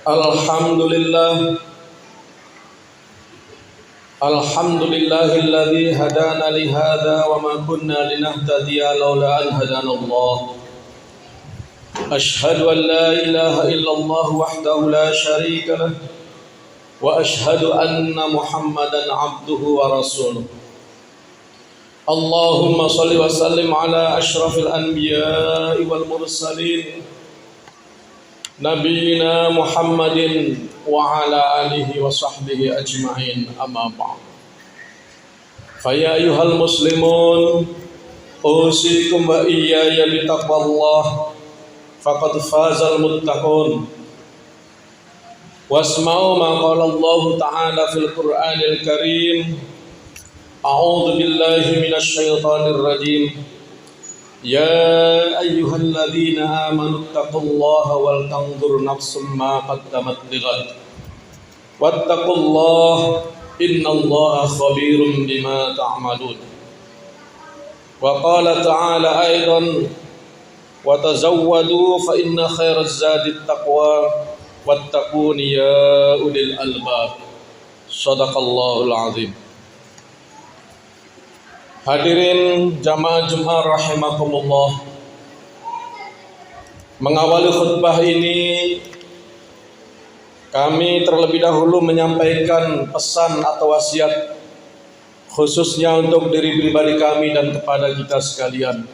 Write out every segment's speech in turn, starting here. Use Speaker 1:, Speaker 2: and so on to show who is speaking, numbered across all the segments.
Speaker 1: Alhamdulillah Alhamdulillahilladzi hadana li hadza wa ma kunna linahtadiya laula an hadanallah. Ashhadu an la ilaha illallah wahdahu la syarika lah wa ashhadu anna Muhammadan abduhu wa rasuluh. Allahumma shalli wa sallim ala asyrafil anbiya'i wal mursalin Nabiyina Muhammadin wa ala alihi wa sahbihi ajma'in, amma ba'd. Faya ayyuhal muslimun, usikum wa iyaya bitaqwallah, faqad fazal muttaqun. Wasma'u ma qala Allah ta'ala fil Qur'anil Karim. A'udzu billahi minasy syaithanir rajim. Ya ayyuhalladzina amanu taqullaha wal tanzur nafsum ma qaddamat lighad wattaqullaha innallaha khabirum bima ta'malun. Wa qala ta'ala aidan wa tazawwadu fa inna khairaz zadit taqwa wattaquni ya ulil albab. Shadaqallahul azim. Hadirin jamaah Jumat rahimakumullah, mengawali khutbah ini kami terlebih dahulu menyampaikan pesan atau wasiat khususnya untuk diri pribadi kami dan kepada kita sekalian.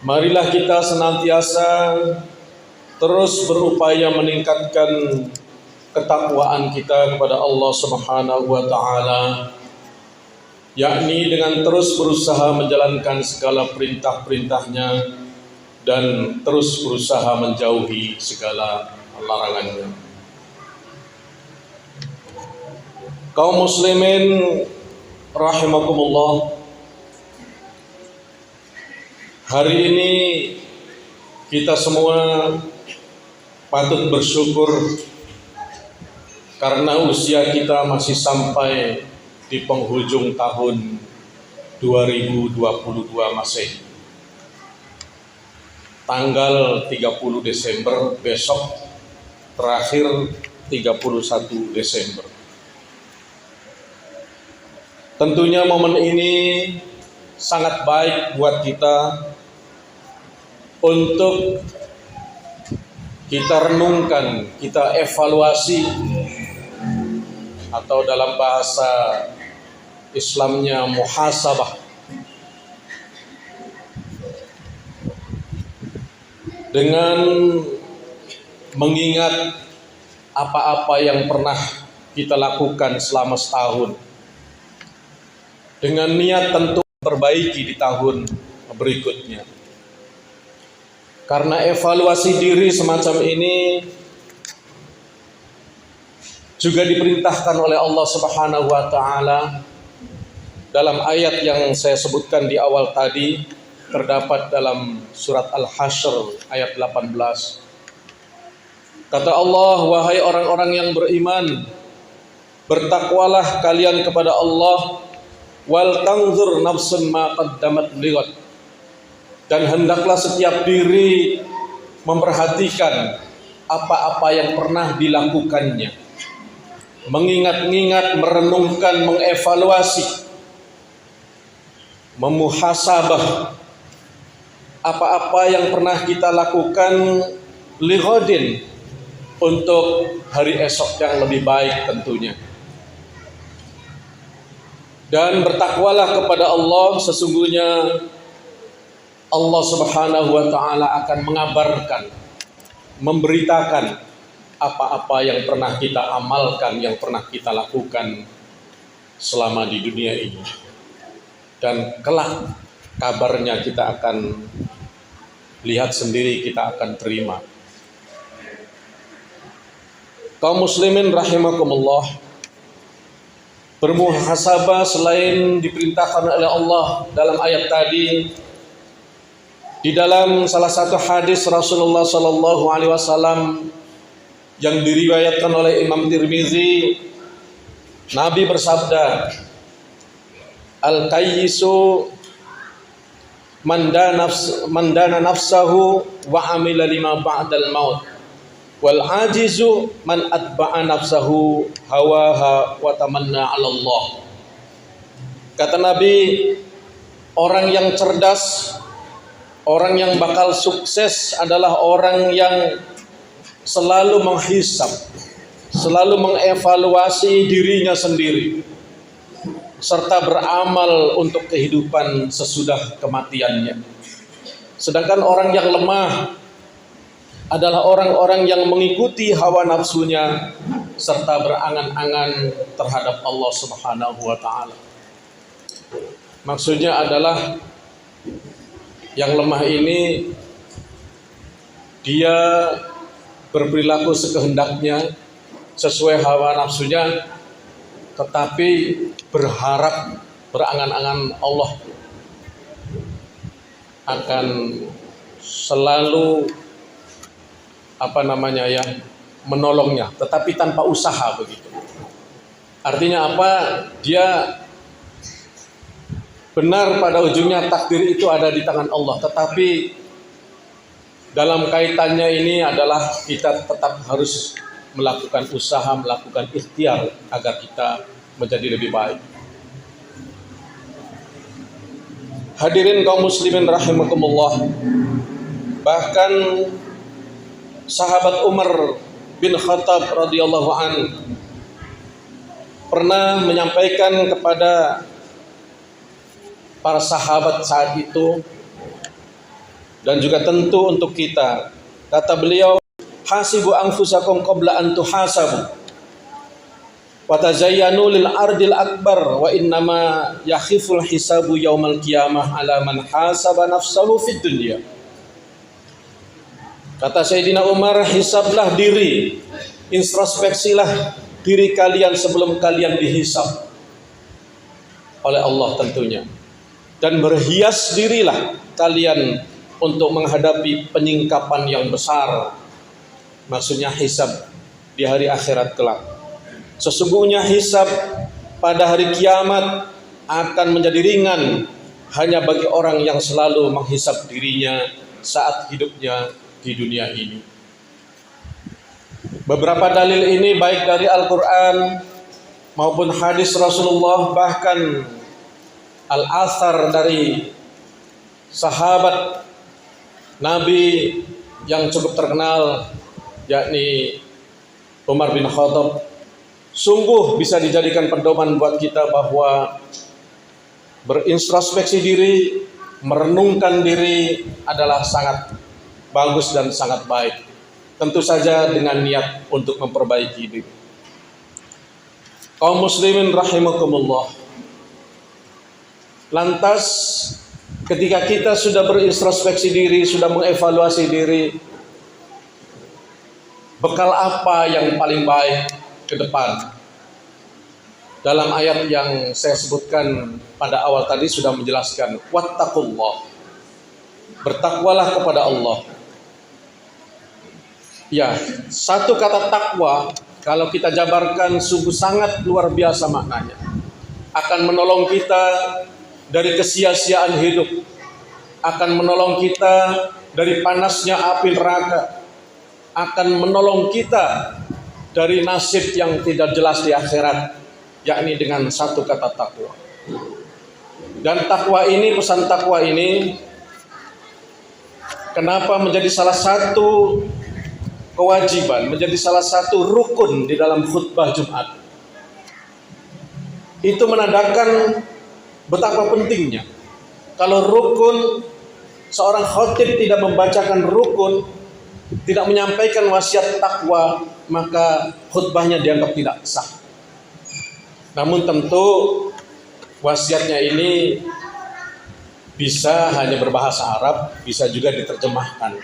Speaker 1: Marilah kita senantiasa terus berupaya meningkatkan ketakwaan kita kepada Allah Subhanahu wa taala, yakni dengan terus berusaha menjalankan segala perintah-perintahnya dan terus berusaha menjauhi segala larangannya. Kaum muslimin rahimakumullah, hari ini kita semua patut bersyukur karena usia kita masih sampai di penghujung tahun 2022 Masehi. Tanggal 30 Desember besok, terakhir 31 Desember. Tentunya momen ini sangat baik buat kita untuk kita renungkan, kita evaluasi, atau dalam bahasa Islamnya muhasabah, dengan mengingat apa-apa yang pernah kita lakukan selama setahun, dengan niat tentu memperbaiki di tahun berikutnya. Karena evaluasi diri semacam ini juga diperintahkan oleh Allah Subhanahu wa taala dalam ayat yang saya sebutkan di awal tadi, terdapat dalam surat Al-Hasyr ayat 18. Kata Allah, wahai orang-orang yang beriman, bertakwalah kalian kepada Allah, wal tanzur nafsun ma qaddamat lighad, dan hendaklah setiap diri memperhatikan apa-apa yang pernah dilakukannya, mengingat-ingat, merenungkan, mengevaluasi, memuhasabah apa-apa yang pernah kita lakukan lighadin, untuk hari esok yang lebih baik tentunya. Dan bertakwalah kepada Allah, sesungguhnya Allah Subhanahu wa taala akan mengabarkan, memberitakan apa-apa yang pernah kita amalkan, yang pernah kita lakukan selama di dunia ini. Dan kelak kabarnya kita akan lihat sendiri, kita akan terima. Kaum muslimin rahimakumullah, bermuhasabah selain diperintahkan oleh Allah dalam ayat tadi, di dalam salah satu hadis Rasulullah sallallahu alaihi wasallam yang diriwayatkan oleh Imam Tirmizi, Nabi bersabda, al-qayyisu man dana nafsahu wa amila lima ba'dal maut Wal ajizu man atba'a nafsahu hawaha wa tamanna 'ala Allah. Kata Nabi, orang yang cerdas, orang yang bakal sukses adalah orang yang selalu menghisab, selalu mengevaluasi dirinya sendiri, serta beramal untuk kehidupan sesudah kematiannya. Sedangkan orang yang lemah adalah orang-orang yang mengikuti hawa nafsunya serta berangan-angan terhadap Allah Subhanahu wa taala. Maksudnya adalah yang lemah ini dia berperilaku sekehendaknya sesuai hawa nafsunya, tetapi berharap, berangan-angan Allah akan selalu menolongnya, tetapi tanpa usaha begitu. Artinya apa? Dia benar pada ujungnya takdir itu ada di tangan Allah, tetapi dalam kaitannya ini adalah kita tetap harus melakukan usaha, melakukan ikhtiar agar kita menjadi lebih baik. Hadirin kaum muslimin rahimakumullah, bahkan sahabat Umar bin Khattab radhiyallahu an pernah menyampaikan kepada para sahabat saat itu, dan juga tentu untuk kita, kata beliau, hasibu anfusakum qabla an tuhasabu wa tazayyanu lil ardil akbar wa innama yakhiful hisabu yaumal qiyamah ala man hasaba nafsahu fid dunya. Kata Sayyidina Umar, hisablah diri, introspeksilah diri kalian sebelum kalian dihisab oleh Allah tentunya. Dan berhias dirilah kalian untuk menghadapi penyingkapan yang besar. Maksudnya hisab di hari akhirat kelak. Sesungguhnya hisab pada hari kiamat akan menjadi ringan hanya bagi orang yang selalu menghisab dirinya saat hidupnya di dunia ini. Beberapa dalil ini baik dari Al-Quran maupun hadis Rasulullah, bahkan al-athar dari sahabat Nabi yang cukup terkenal, yakni Umar bin Khattab, sungguh bisa dijadikan pedoman buat kita bahwa berintrospeksi diri, merenungkan diri adalah sangat bagus dan sangat baik. Tentu saja dengan niat untuk memperbaiki diri. Kaum muslimin rahimakumullah. Lantas ketika kita sudah berintrospeksi diri, sudah mengevaluasi diri, bekal apa yang paling baik ke depan? Dalam ayat yang saya sebutkan pada awal tadi sudah menjelaskan, wattaqullah, bertakwalah kepada Allah. Ya, satu kata takwa kalau kita jabarkan sungguh sangat luar biasa maknanya. Akan menolong kita dari kesia-siaan hidup, akan menolong kita dari panasnya api neraka, akan menolong kita dari nasib yang tidak jelas di akhirat, yakni dengan satu kata takwa. Dan takwa ini, pesan takwa ini, kenapa menjadi salah satu kewajiban, menjadi salah satu rukun di dalam khutbah Jumat? Itu menandakan betapa pentingnya. Kalau rukun, seorang khatib tidak membacakan rukun, tidak menyampaikan wasiat takwa, maka khutbahnya dianggap tidak sah. Namun tentu wasiatnya ini bisa hanya berbahasa Arab, bisa juga diterjemahkan.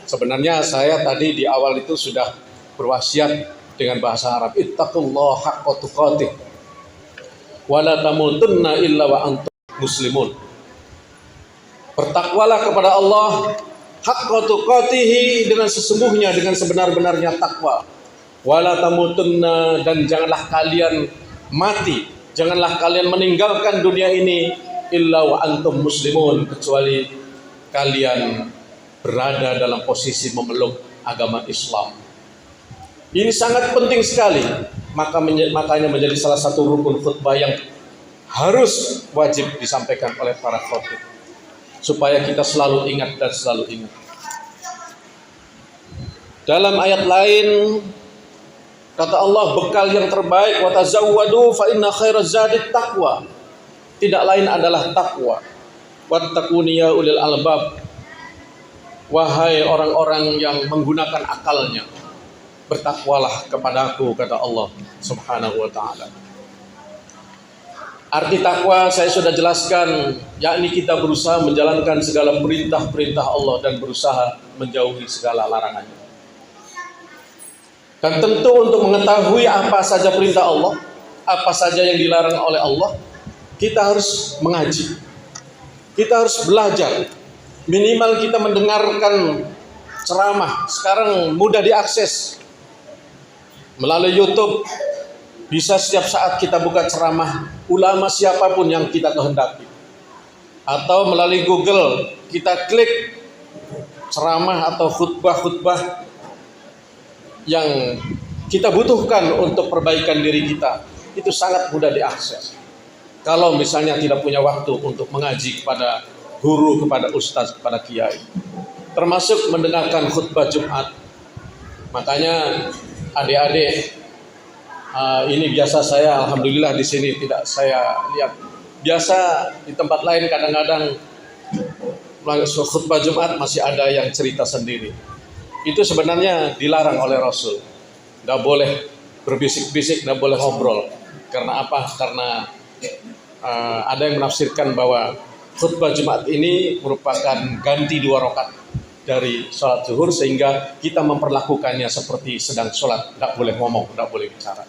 Speaker 1: Sebenarnya saya tadi di awal itu sudah berwasiat dengan bahasa Arab, ittaqullaha haqqa tuqatih wa la tamutunna illa wa antum muslimun. Bertakwalah kepada Allah haqqa tuqatih, dengan sesungguhnya, dengan sebenar-benarnya takwa. Wa la tamutunna, dan janganlah kalian mati, janganlah kalian meninggalkan dunia ini illa wa antum muslimun, kecuali kalian berada dalam posisi memeluk agama Islam. Ini sangat penting sekali. Makanya menjadi salah satu rukun khutbah yang harus wajib disampaikan oleh para khatib, supaya kita selalu ingat dan selalu ingat. Dalam ayat lain kata Allah, bekal yang terbaik wa tazawwadu fa inna khairaz zadit taqwa. Tidak lain adalah takwa. Wattaquni ya ulil albab. Wahai orang-orang yang menggunakan akalnya, bertakwalah kepadaku, kata Allah Subhanahu wa taala. Arti takwa saya sudah jelaskan, yakni kita berusaha menjalankan segala perintah-perintah Allah dan berusaha menjauhi segala larangannya. Dan tentu untuk mengetahui apa saja perintah Allah, apa saja yang dilarang oleh Allah, kita harus mengaji. Kita harus belajar. Minimal kita mendengarkan ceramah. Sekarang mudah diakses melalui YouTube. Bisa setiap saat kita buka ceramah ulama siapapun yang kita kehendaki. Atau melalui Google kita klik ceramah atau khutbah-khutbah yang kita butuhkan untuk perbaikan diri kita. Itu sangat mudah diakses. Kalau misalnya tidak punya waktu untuk mengaji kepada guru, kepada ustaz, kepada kiai. Termasuk mendengarkan khutbah Jumat. Makanya adik-adik, ini biasa saya, alhamdulillah di sini tidak saya lihat. Biasa di tempat lain kadang-kadang khutbah Jumat masih ada yang cerita sendiri. Itu sebenarnya dilarang oleh Rasul. Nggak boleh berbisik-bisik, nggak boleh ngobrol. Karena apa? Karena ada yang menafsirkan bahwa khutbah Jumat ini merupakan ganti 2 rakaat dari sholat zuhur, sehingga kita memperlakukannya seperti sedang sholat, tidak boleh ngomong, tidak boleh bicara.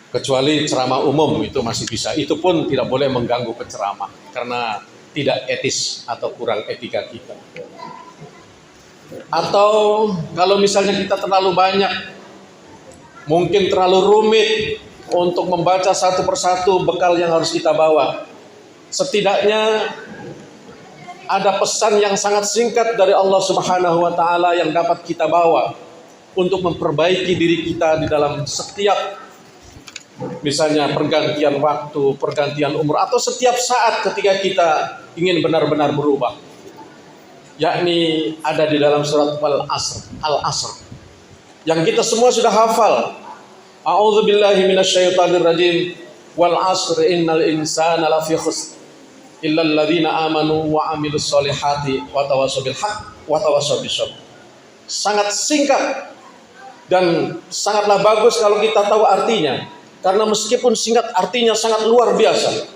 Speaker 1: Kecuali ceramah umum itu masih bisa, itu pun tidak boleh mengganggu penceramah karena tidak etis atau kurang etika kita. Atau kalau misalnya kita terlalu banyak, mungkin terlalu rumit untuk membaca satu persatu bekal yang harus kita bawa. Setidaknya ada pesan yang sangat singkat dari Allah Subhanahu wa taala yang dapat kita bawa untuk memperbaiki diri kita di dalam setiap, misalnya pergantian waktu, pergantian umur, atau setiap saat ketika kita ingin benar-benar berubah. Yakni ada di dalam surat Al-Asr yang kita semua sudah hafal. A'udzubillahi minasyaitonir rajim. Wal 'asr innal insana lafi khusr illal ladzina amanu wa 'amilus solihati wa tawassaw bil haqq wa tawassaw bis sabr. Sangat singkat dan sangatlah bagus kalau kita tahu artinya. Karena meskipun singkat, artinya sangat luar biasa.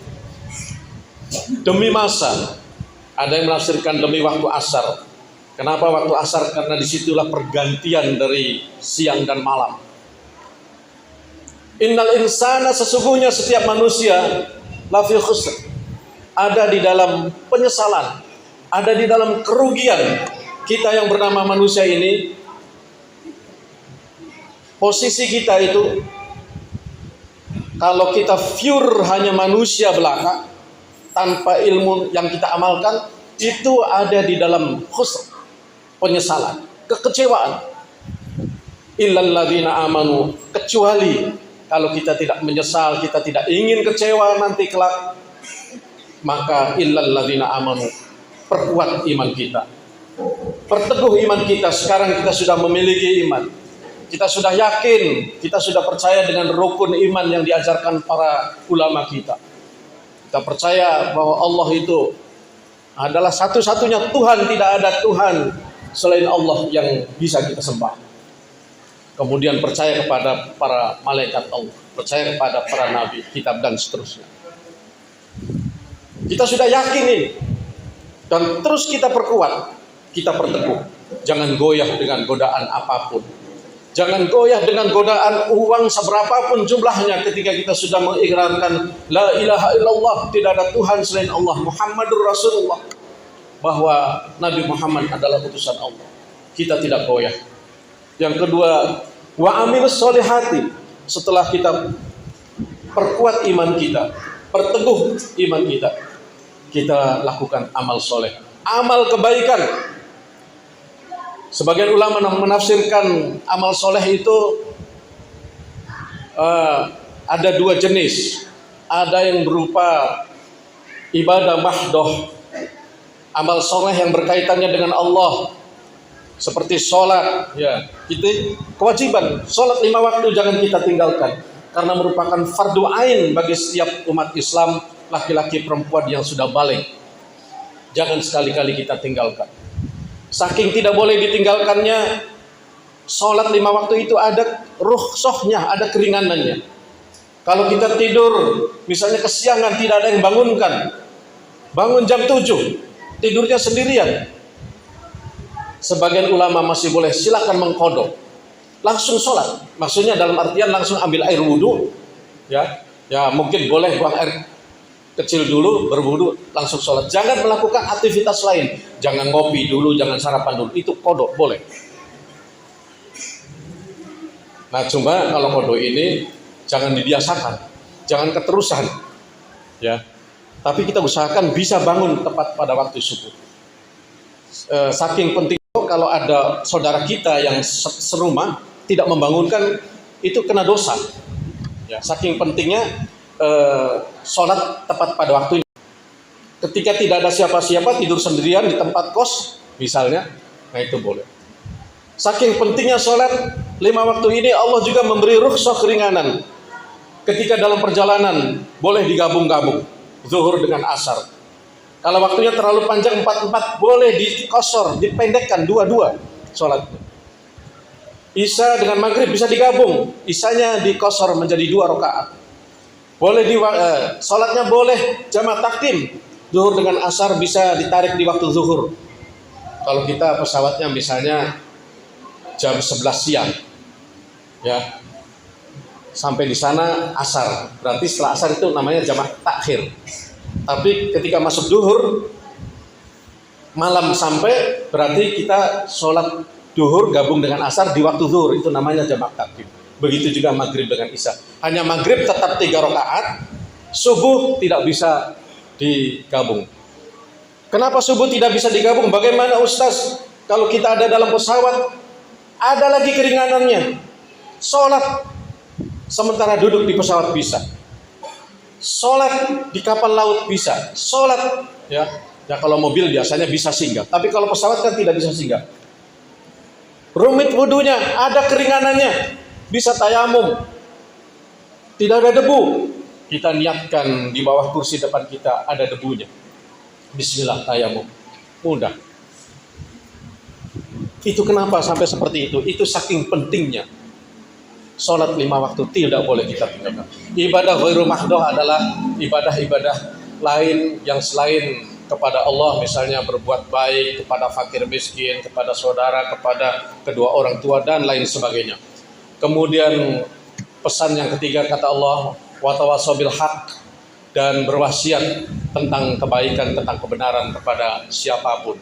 Speaker 1: Demi masa. Ada yang menafsirkan demi waktu asar. Kenapa waktu asar? Karena disitulah pergantian dari siang dan malam. Innal insana, sesungguhnya setiap manusia, lafi khusr, ada di dalam penyesalan, ada di dalam kerugian. Kita yang bernama manusia ini, posisi kita itu, kalau kita pure hanya manusia belaka, tanpa ilmu yang kita amalkan, itu ada di dalam khusr, penyesalan, kekecewaan. Illal ladzina amanu, kecuali kalau kita tidak menyesal, kita tidak ingin kecewa nanti kelak, maka illal ladzina amanu, perkuat iman kita, perteguh iman kita. Sekarang kita sudah memiliki iman, kita sudah yakin, kita sudah percaya dengan rukun iman yang diajarkan para ulama kita. Kita percaya bahwa Allah itu adalah satu-satunya Tuhan, tidak ada Tuhan selain Allah yang bisa kita sembah. Kemudian percaya kepada para malaikat Allah, percaya kepada para nabi, kitab, dan seterusnya. Kita sudah yakin ini, dan terus kita perkuat, kita perteguh. Jangan goyah dengan godaan apapun. Jangan goyah dengan godaan uang seberapapun jumlahnya ketika kita sudah mengikrarkan la ilaha illallah, tidak ada Tuhan selain Allah, Muhammadur Rasulullah, bahwa Nabi Muhammad adalah utusan Allah. Kita tidak goyah. Yang kedua, wa amilus solihati, setelah kita perkuat iman kita, perteguh iman kita, kita lakukan amal soleh, amal kebaikan. Sebagian ulama menafsirkan amal soleh itu ada dua jenis. Ada yang berupa ibadah mahdoh, amal soleh yang berkaitannya dengan Allah, seperti sholat. Ya, itu kewajiban. Sholat 5 waktu jangan kita tinggalkan, karena merupakan fardu ain bagi setiap umat Islam, laki-laki perempuan yang sudah balik. Jangan sekali-kali kita tinggalkan. Saking tidak boleh ditinggalkannya, sholat 5 waktu itu ada rukhsahnya, ada keringanannya. Kalau kita tidur, misalnya kesiangan, tidak ada yang bangunkan, bangun jam 7, tidurnya sendirian, sebagian ulama masih boleh, silakan mengqadha, langsung sholat. Maksudnya dalam artian langsung ambil air wudhu, ya mungkin boleh buang air kecil dulu, berwudhu, langsung sholat. Jangan melakukan aktivitas lain, jangan ngopi dulu, jangan sarapan dulu, itu qadha boleh. Nah, cuma kalau qadha ini jangan dibiasakan, jangan keterusan, ya. Tapi kita usahakan bisa bangun tepat pada waktu subuh. Saking penting kalau ada saudara kita yang serumah tidak membangunkan, itu kena dosa. Ya, saking pentingnya sholat tepat pada waktunya. Ketika tidak ada siapa-siapa, tidur sendirian di tempat kos misalnya, nah itu boleh. Saking pentingnya sholat 5 waktu ini, Allah juga memberi rukhsah keringanan. Ketika dalam perjalanan boleh digabung-gabung zuhur dengan asar. Kalau waktunya terlalu panjang 4-4, boleh dikosor, dipendekkan 2-2 sholatnya. Isya dengan maghrib bisa digabung, isyanya dikosor menjadi 2 rakaat. Boleh sholatnya boleh jamak takdim, zuhur dengan asar bisa ditarik di waktu zuhur. Kalau kita pesawatnya misalnya jam 11 siang, ya, sampai di sana asar, berarti setelah asar itu namanya jamak takhir. Tapi ketika masuk duhur malam sampai, berarti kita sholat duhur gabung dengan asar di waktu zuhur, itu namanya jamak takdim. Begitu juga maghrib dengan isya. Hanya maghrib tetap 3 rakaat, subuh tidak bisa digabung. Kenapa subuh tidak bisa digabung? Bagaimana Ustaz? Kalau kita ada dalam pesawat, ada lagi keringanannya. Sholat sementara duduk di pesawat bisa. Sholat di kapal laut bisa. Sholat, ya kalau mobil biasanya bisa singgah. Tapi kalau pesawat kan tidak bisa singgah. Rumit wudunya, ada keringanannya. Bisa tayamum. Tidak ada debu. Kita niatkan di bawah kursi depan kita ada debunya. Bismillah tayamum. Mudah. Itu kenapa sampai seperti itu? Itu saking pentingnya. Sholat 5 waktu tidak boleh kita tinggalkan. Ibadah ghairu mahdoh adalah ibadah-ibadah lain yang selain kepada Allah, misalnya berbuat baik kepada fakir miskin, kepada saudara, kepada kedua orang tua dan lain sebagainya. Kemudian pesan yang ketiga kata Allah, wa tawassaw bil haq, dan berwasiat tentang kebaikan, tentang kebenaran kepada siapapun.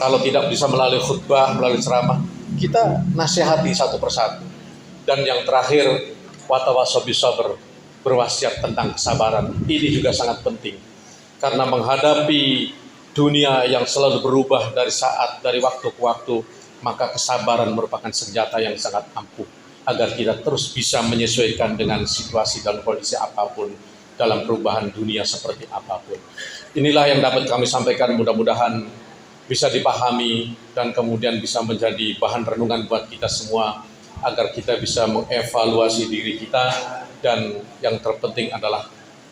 Speaker 1: Kalau tidak bisa melalui khutbah, melalui ceramah, kita nasihati satu persatu. Dan yang terakhir, wa tawassaw bis sabr, berwasiat tentang kesabaran. Ini juga sangat penting, karena menghadapi dunia yang selalu berubah dari waktu ke waktu, maka kesabaran merupakan senjata yang sangat ampuh agar kita terus bisa menyesuaikan dengan situasi dan kondisi apapun dalam perubahan dunia seperti apapun. Inilah yang dapat kami sampaikan, mudah-mudahan bisa dipahami dan kemudian bisa menjadi bahan renungan buat kita semua, agar kita bisa mengevaluasi diri kita dan yang terpenting adalah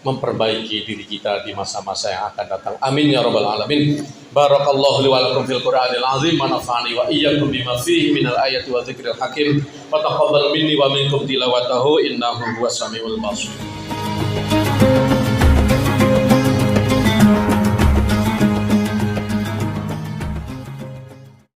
Speaker 1: memperbaiki diri kita di masa-masa yang akan datang. Amin ya rabbal alamin. Barakallahu li wa lakum fil Qur'anil azim wa nafa'ani wa iyyakum bima fihi minal ayati wa dzikril hakim. Wa taqabbal minni wa minkum tilawatahu innahu huwas samiul basir.